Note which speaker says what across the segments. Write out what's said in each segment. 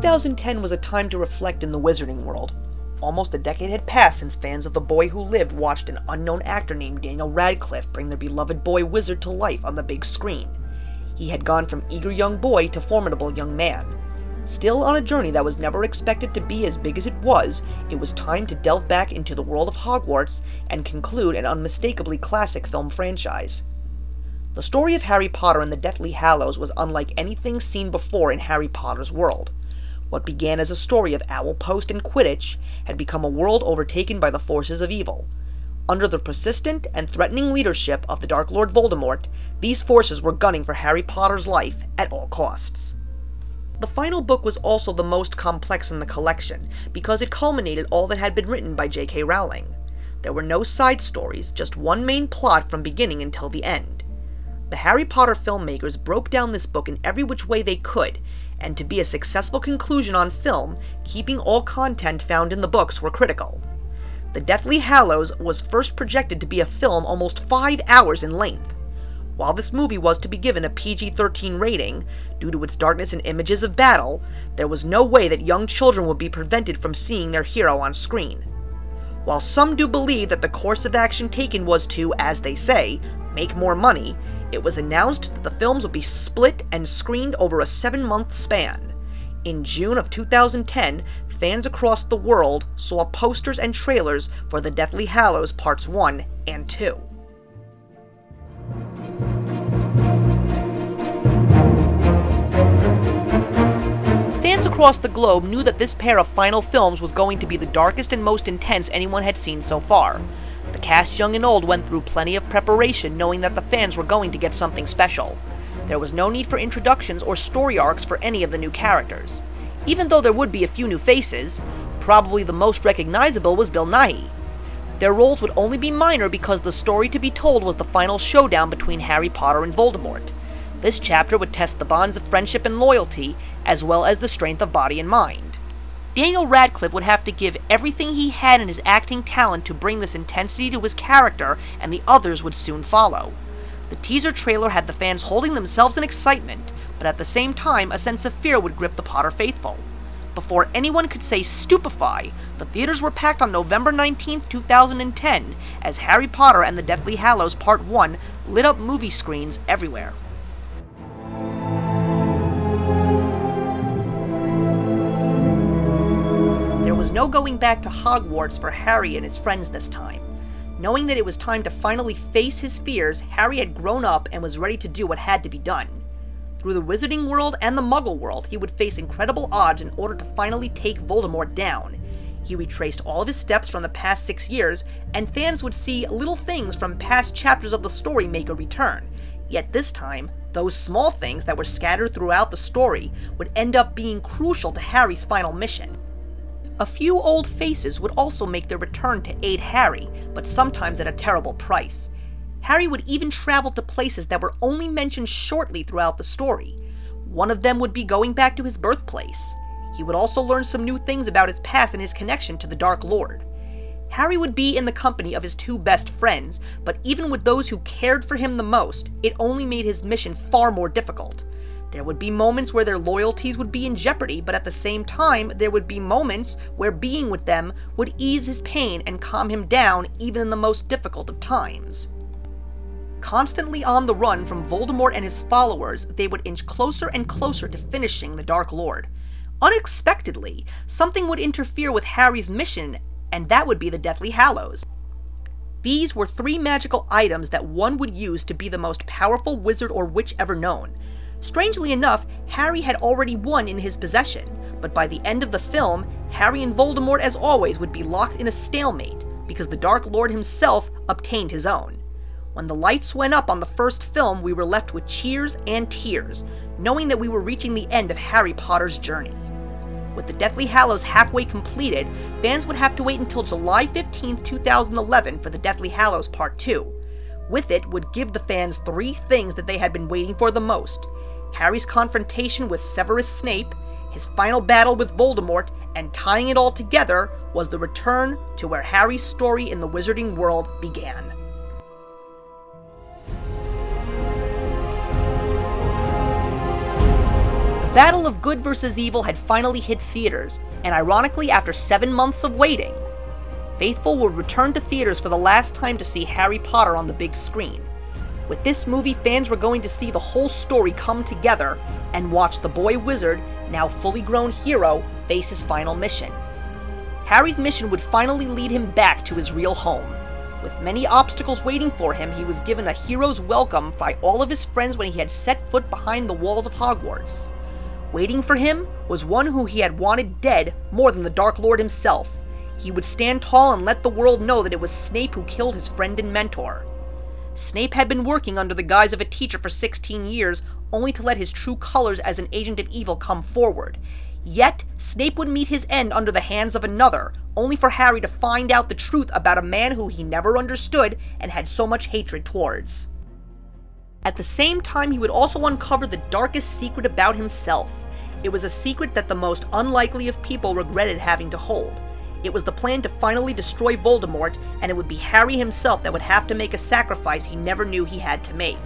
Speaker 1: 2010 was a time to reflect in the wizarding world. Almost a decade had passed since fans of The Boy Who Lived watched an unknown actor named Daniel Radcliffe bring their beloved boy wizard to life on the big screen. He had gone from eager young boy to formidable young man. Still on a journey that was never expected to be as big as it was time to delve back into the world of Hogwarts and conclude an unmistakably classic film franchise. The story of Harry Potter and the Deathly Hallows was unlike anything seen before in Harry Potter's world. What began as a story of owl post and Quidditch had become a world overtaken by the forces of evil. Under the persistent and threatening leadership of the Dark Lord Voldemort, these forces were gunning for Harry Potter's life at all costs. The final book was also the most complex in the collection, because it culminated all that had been written by J.K. Rowling. There were no side stories, just one main plot from beginning until the end. The Harry Potter filmmakers broke down this book in every which way they could, and to be a successful conclusion on film, keeping all content found in the books were critical. The Deathly Hallows was first projected to be a film almost 5 hours in length. While this movie was to be given a PG-13 rating, due to its darkness and images of battle, there was no way that young children would be prevented from seeing their hero on screen. While some do believe that the course of action taken was to, as they say, make more money, it was announced that the films would be split and screened over a 7-month span. In June of 2010, fans across the world saw posters and trailers for The Deathly Hallows Parts 1 and 2. Fans across the globe knew that this pair of final films was going to be the darkest and most intense anyone had seen so far. The cast, young and old, went through plenty of preparation knowing that the fans were going to get something special. There was no need for introductions or story arcs for any of the new characters. Even though there would be a few new faces, probably the most recognizable was Bill Nighy. Their roles would only be minor because the story to be told was the final showdown between Harry Potter and Voldemort. This chapter would test the bonds of friendship and loyalty, as well as the strength of body and mind. Daniel Radcliffe would have to give everything he had in his acting talent to bring this intensity to his character, and the others would soon follow. The teaser trailer had the fans holding themselves in excitement, but at the same time a sense of fear would grip the Potter faithful. Before anyone could say stupefy, the theaters were packed on November 19, 2010, as Harry Potter and the Deathly Hallows Part 1 lit up movie screens everywhere. There was no going back to Hogwarts for Harry and his friends this time. Knowing that it was time to finally face his fears, Harry had grown up and was ready to do what had to be done. Through the Wizarding world and the Muggle world, he would face incredible odds in order to finally take Voldemort down. He retraced all of his steps from the past 6 years, and fans would see little things from past chapters of the story make a return. Yet this time, those small things that were scattered throughout the story would end up being crucial to Harry's final mission. A few old faces would also make their return to aid Harry, but sometimes at a terrible price. Harry would even travel to places that were only mentioned shortly throughout the story. One of them would be going back to his birthplace. He would also learn some new things about his past and his connection to the Dark Lord. Harry would be in the company of his 2 best friends, but even with those who cared for him the most, it only made his mission far more difficult. There would be moments where their loyalties would be in jeopardy, but at the same time, there would be moments where being with them would ease his pain and calm him down even in the most difficult of times. Constantly on the run from Voldemort and his followers, they would inch closer and closer to finishing the Dark Lord. Unexpectedly, something would interfere with Harry's mission, and that would be the Deathly Hallows. These were 3 magical items that one would use to be the most powerful wizard or witch ever known. Strangely enough, Harry had already one in his possession, but by the end of the film, Harry and Voldemort as always would be locked in a stalemate, because the Dark Lord himself obtained his own. When the lights went up on the first film, we were left with cheers and tears, knowing that we were reaching the end of Harry Potter's journey. With the Deathly Hallows halfway completed, fans would have to wait until July 15, 2011 for the Deathly Hallows Part 2. With it would give the fans 3 things that they had been waiting for the most: Harry's confrontation with Severus Snape, his final battle with Voldemort, and tying it all together was the return to where Harry's story in the Wizarding world began. The battle of good versus evil had finally hit theaters, and ironically, after 7 months of waiting, faithful would return to theaters for the last time to see Harry Potter on the big screen. With this movie, fans were going to see the whole story come together and watch the boy wizard, now fully grown hero, face his final mission. Harry's mission would finally lead him back to his real home. With many obstacles waiting for him, he was given a hero's welcome by all of his friends when he had set foot behind the walls of Hogwarts. Waiting for him was one who he had wanted dead more than the Dark Lord himself. He would stand tall and let the world know that it was Snape who killed his friend and mentor. Snape had been working under the guise of a teacher for 16 years, only to let his true colors as an agent of evil come forward. Yet, Snape would meet his end under the hands of another, only for Harry to find out the truth about a man who he never understood and had so much hatred towards. At the same time, he would also uncover the darkest secret about himself. It was a secret that the most unlikely of people regretted having to hold. It was the plan to finally destroy Voldemort, and it would be Harry himself that would have to make a sacrifice he never knew he had to make.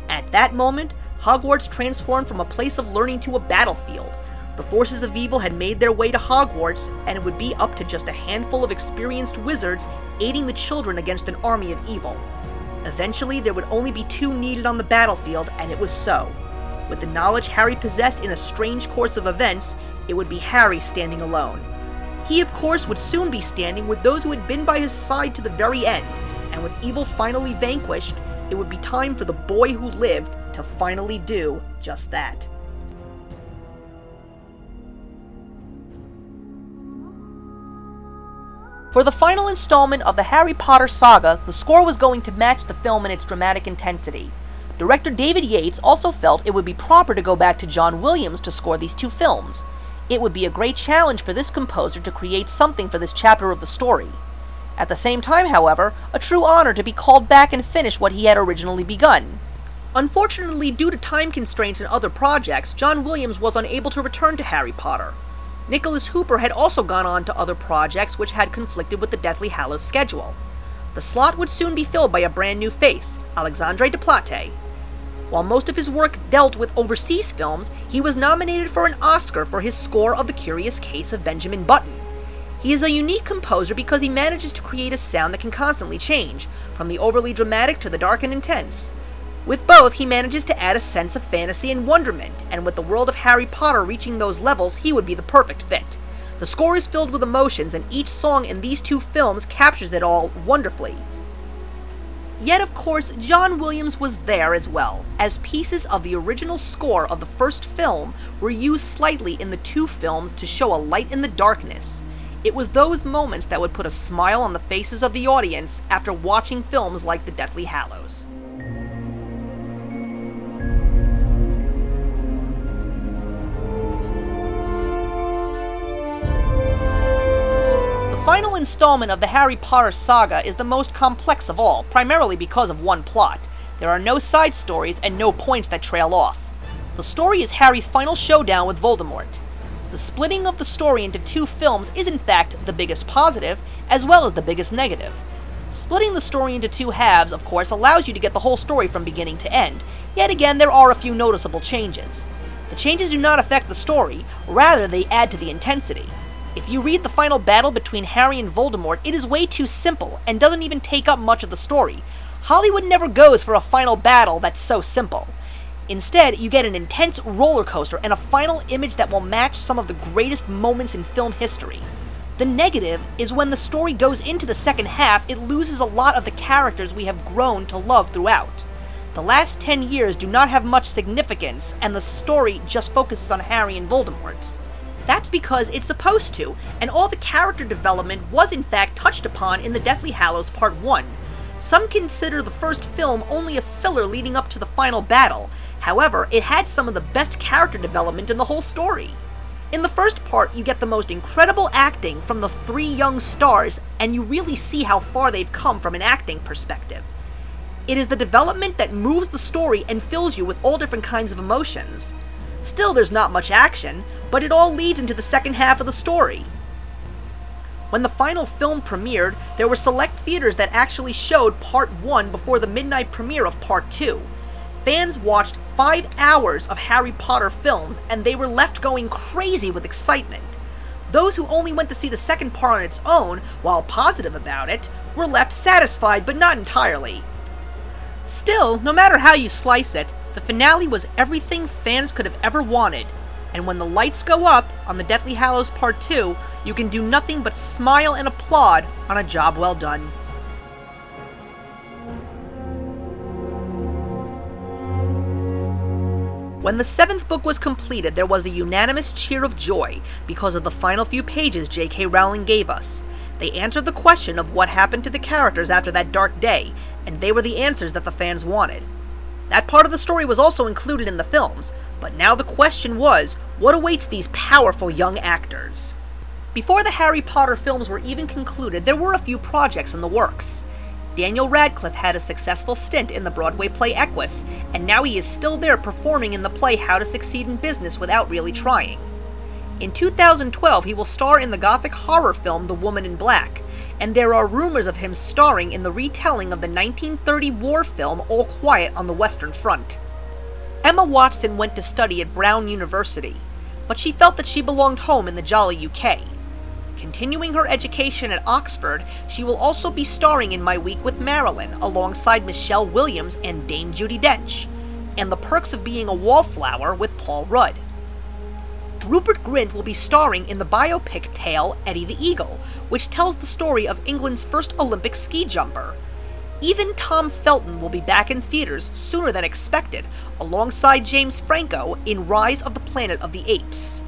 Speaker 1: At that moment, Hogwarts transformed from a place of learning to a battlefield. The forces of evil had made their way to Hogwarts, and it would be up to just a handful of experienced wizards aiding the children against an army of evil. Eventually, there would only be 2 needed on the battlefield, and it was so. With the knowledge Harry possessed in a strange course of events, it would be Harry standing alone. He, of course, would soon be standing with those who had been by his side to the very end, and with evil finally vanquished, it would be time for the boy who lived to finally do just that. For the final installment of the Harry Potter saga, the score was going to match the film in its dramatic intensity. Director David Yates also felt it would be proper to go back to John Williams to score these 2 films. It would be a great challenge for this composer to create something for this chapter of the story. At the same time, however, a true honor to be called back and finish what he had originally begun. Unfortunately, due to time constraints and other projects, John Williams was unable to return to Harry Potter. Nicholas Hooper had also gone on to other projects which had conflicted with the Deathly Hallows schedule. The slot would soon be filled by a brand new face, Alexandre Desplat. While most of his work dealt with overseas films, he was nominated for an Oscar for his score of The Curious Case of Benjamin Button. He is a unique composer because he manages to create a sound that can constantly change, from the overly dramatic to the dark and intense. With both, he manages to add a sense of fantasy and wonderment, and with the world of Harry Potter reaching those levels, he would be the perfect fit. The score is filled with emotions, and each song in these 2 films captures it all wonderfully. Yet, of course, John Williams was there as well, as pieces of the original score of the first film were used slightly in the 2 films to show a light in the darkness. It was those moments that would put a smile on the faces of the audience after watching films like The Deathly Hallows. The final installment of the Harry Potter saga is the most complex of all, primarily because of one plot. There are no side stories and no points that trail off. The story is Harry's final showdown with Voldemort. The splitting of the story into 2 films is in fact the biggest positive, as well as the biggest negative. Splitting the story into 2 halves, of course, allows you to get the whole story from beginning to end, yet again there are a few noticeable changes. The changes do not affect the story, rather they add to the intensity. If you read the final battle between Harry and Voldemort, it is way too simple, and doesn't even take up much of the story. Hollywood never goes for a final battle that's so simple. Instead, you get an intense roller coaster and a final image that will match some of the greatest moments in film history. The negative is when the story goes into the second half, it loses a lot of the characters we have grown to love throughout. The last 10 years do not have much significance, and the story just focuses on Harry and Voldemort. That's because it's supposed to, and all the character development was in fact touched upon in the Deathly Hallows Part 1. Some consider the first film only a filler leading up to the final battle. However, it had some of the best character development in the whole story. In the first part, you get the most incredible acting from the 3 young stars, and you really see how far they've come from an acting perspective. It is the development that moves the story and fills you with all different kinds of emotions. Still, there's not much action, but it all leads into the second half of the story. When the final film premiered, there were select theaters that actually showed Part 1 before the midnight premiere of Part 2. Fans watched 5 hours of Harry Potter films, and they were left going crazy with excitement. Those who only went to see the second part on its own, while positive about it, were left satisfied, but not entirely. Still, no matter how you slice it, the finale was everything fans could have ever wanted, and when the lights go up on the Deathly Hallows Part 2, you can do nothing but smile and applaud on a job well done. When the 7th book was completed, there was a unanimous cheer of joy because of the final few pages J.K. Rowling gave us. They answered the question of what happened to the characters after that dark day, and they were the answers that the fans wanted. That part of the story was also included in the films, but now the question was, what awaits these powerful young actors? Before the Harry Potter films were even concluded, there were a few projects in the works. Daniel Radcliffe had a successful stint in the Broadway play Equus, and now he is still there performing in the play How to Succeed in Business Without Really Trying. In 2012, he will star in the gothic horror film The Woman in Black, and there are rumors of him starring in the retelling of the 1930 war film All Quiet on the Western Front. Emma Watson went to study at Brown University, but she felt that she belonged home in the jolly UK. Continuing her education at Oxford, she will also be starring in My Week with Marilyn alongside Michelle Williams and Dame Judi Dench, and The Perks of Being a Wallflower with Paul Rudd. Rupert Grint will be starring in the biopic tale Eddie the Eagle, which tells the story of England's first Olympic ski jumper. Even Tom Felton will be back in theaters sooner than expected, alongside James Franco in Rise of the Planet of the Apes.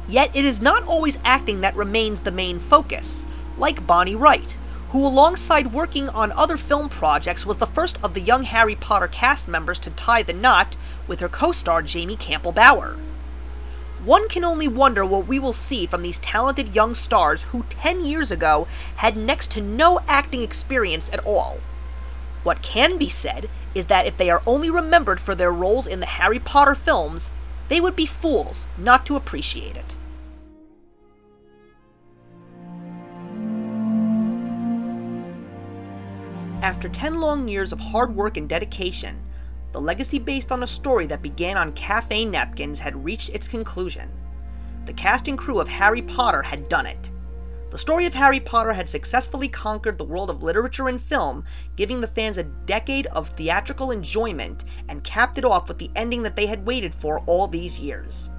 Speaker 1: Yet it is not always acting that remains the main focus, like Bonnie Wright, who alongside working on other film projects was the first of the young Harry Potter cast members to tie the knot with her co-star Jamie Campbell-Bower. One can only wonder what we will see from these talented young stars who 10 years ago had next to no acting experience at all. What can be said is that if they are only remembered for their roles in the Harry Potter films, they would be fools not to appreciate it. After 10 long years of hard work and dedication, the legacy based on a story that began on cafe napkins had reached its conclusion. The cast and crew of Harry Potter had done it. The story of Harry Potter had successfully conquered the world of literature and film, giving the fans a decade of theatrical enjoyment, and capped it off with the ending that they had waited for all these years.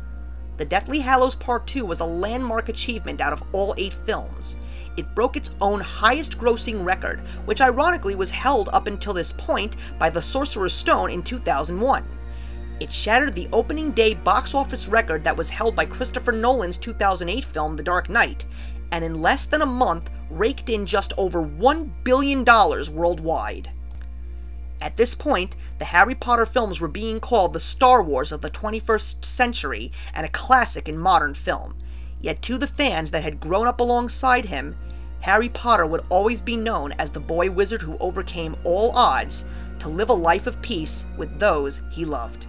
Speaker 1: The Deathly Hallows Part 2 was a landmark achievement out of all 8 films. It broke its own highest-grossing record, which ironically was held up until this point by The Sorcerer's Stone in 2001. It shattered the opening day box office record that was held by Christopher Nolan's 2008 film The Dark Knight, and in less than a month raked in just over $1 billion worldwide. At this point, the Harry Potter films were being called the Star Wars of the 21st century and a classic in modern film. Yet to the fans that had grown up alongside him, Harry Potter would always be known as the boy wizard who overcame all odds to live a life of peace with those he loved.